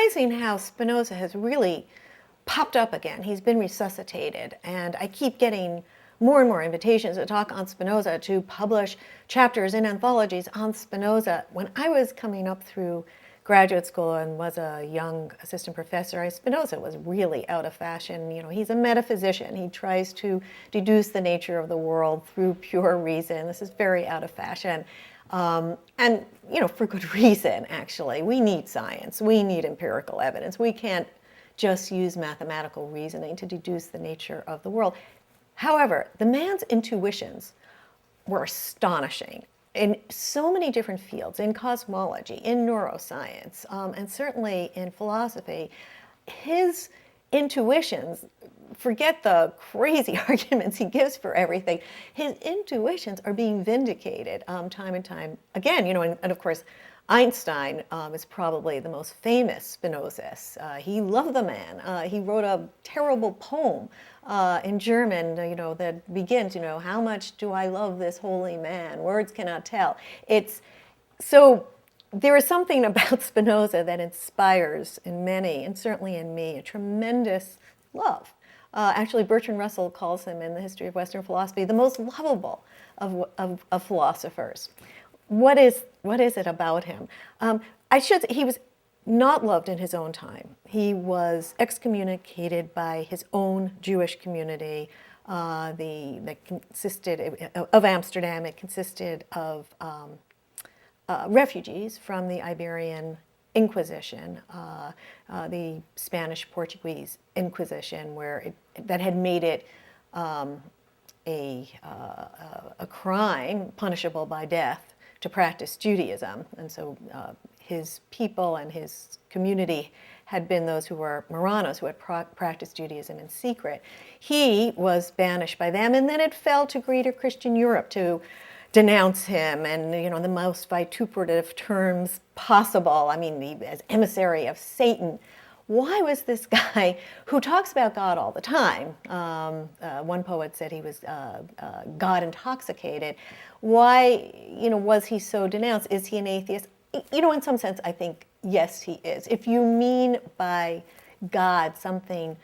surprising how Spinoza has really popped up again. He's been resuscitated, and I keep getting more and more invitations to talk on Spinoza, to publish chapters in anthologies on Spinoza. When I was coming up through graduate school and was a young assistant professor, Spinoza was really out of fashion. You know, he's a metaphysician. He tries to deduce the nature of the world through pure reason. This is very out of fashion. And, you know, for good reason, actually. We need science. We need empirical evidence. We can't just use mathematical reasoning to deduce the nature of the world. However, the man's intuitions were astonishing in so many different fields, in cosmology, in neuroscience, and certainly in philosophy. His intuitions, forget the crazy arguments he gives for everything, his intuitions are being vindicated time and time again. You know, and of course, Einstein is probably the most famous Spinozist. He loved the man. He wrote a terrible poem in German, you know, that begins, you know, how much do I love this holy man? Words cannot tell. It's so there is something about Spinoza that inspires in many, and certainly in me, a tremendous love. Actually, Bertrand Russell calls him in the history of Western philosophy the most lovable of philosophers. What is it about him? He was not loved in his own time. He was excommunicated by his own Jewish community that consisted of Amsterdam. It consisted of refugees from the Iberian Inquisition, the Spanish-Portuguese Inquisition, that had made it a crime punishable by death to practice Judaism. And so his people and his community had been those who were Marranos, who had practiced Judaism in secret. He was banished by them, and then it fell to greater Christian Europe to denounce him, and, you know, in the most vituperative terms possible. I mean, as emissary of Satan. Why was this guy, who talks about God all the time, one poet said he was God intoxicated, why, you know, was he so denounced? Is he an atheist? You know, in some sense, I think, yes, he is. If you mean by God something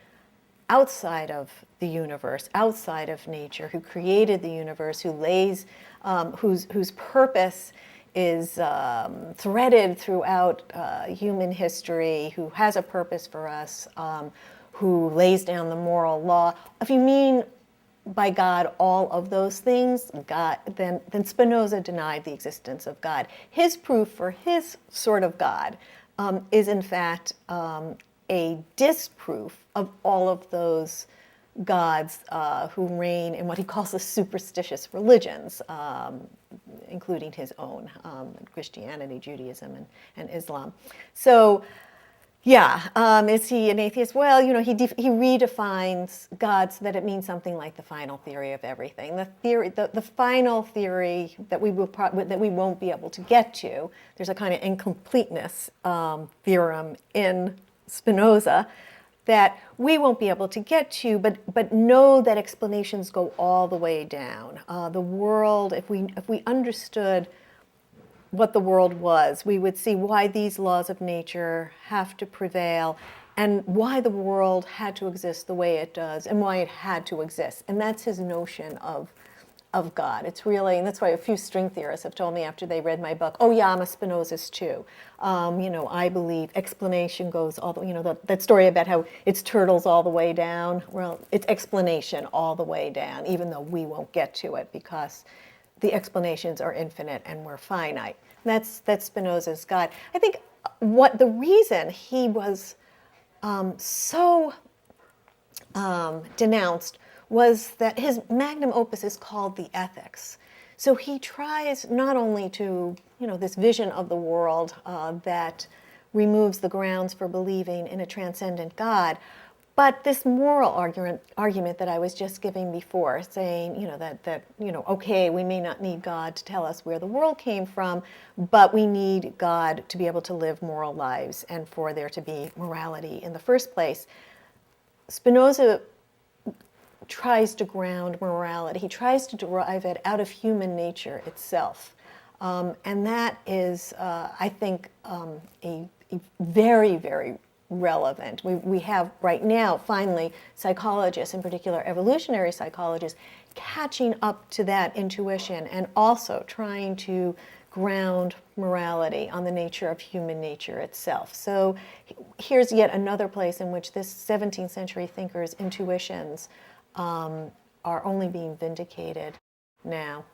outside of the universe, outside of nature, who created the universe, who lays, whose purpose is threaded throughout human history, who has a purpose for us, who lays down the moral law. If you mean by God all of those things, God, then Spinoza denied the existence of God. His proof for his sort of God is in fact a disproof of all of those gods who reign in what he calls the superstitious religions, including his own, Christianity, Judaism, and Islam. So, yeah, is he an atheist? Well, you know, he redefines God so that it means something like the final theory of everything. The final theory that we won't be able to get to. There's a kind of incompleteness theorem in Spinoza that we won't be able to get to, but know that explanations go all the way down. The world, if we understood what the world was, we would see why these laws of nature have to prevail, and why the world had to exist the way it does, and why it had to exist. And that's his notion of God. It's really, and that's why a few string theorists have told me after they read my book, oh yeah, I'm a Spinozist too. You know, I believe explanation goes all the, you know, that story about how it's turtles all the way down. Well, it's explanation all the way down, even though we won't get to it because the explanations are infinite and we're finite. That's Spinoza's God. I think what the reason he was so denounced was that his magnum opus is called the Ethics. So he tries not only to, you know, this vision of the world that removes the grounds for believing in a transcendent God, but this moral argument that I was just giving before, saying, you know, that you know, okay, we may not need God to tell us where the world came from, but we need God to be able to live moral lives and for there to be morality in the first place. Spinoza tries to ground morality. He tries to derive it out of human nature itself. And that is, I think, a very, very relevant. We have right now, finally, psychologists, in particular evolutionary psychologists, catching up to that intuition and also trying to ground morality on the nature of human nature itself. So here's yet another place in which this 17th century thinker's intuitions are only being vindicated now.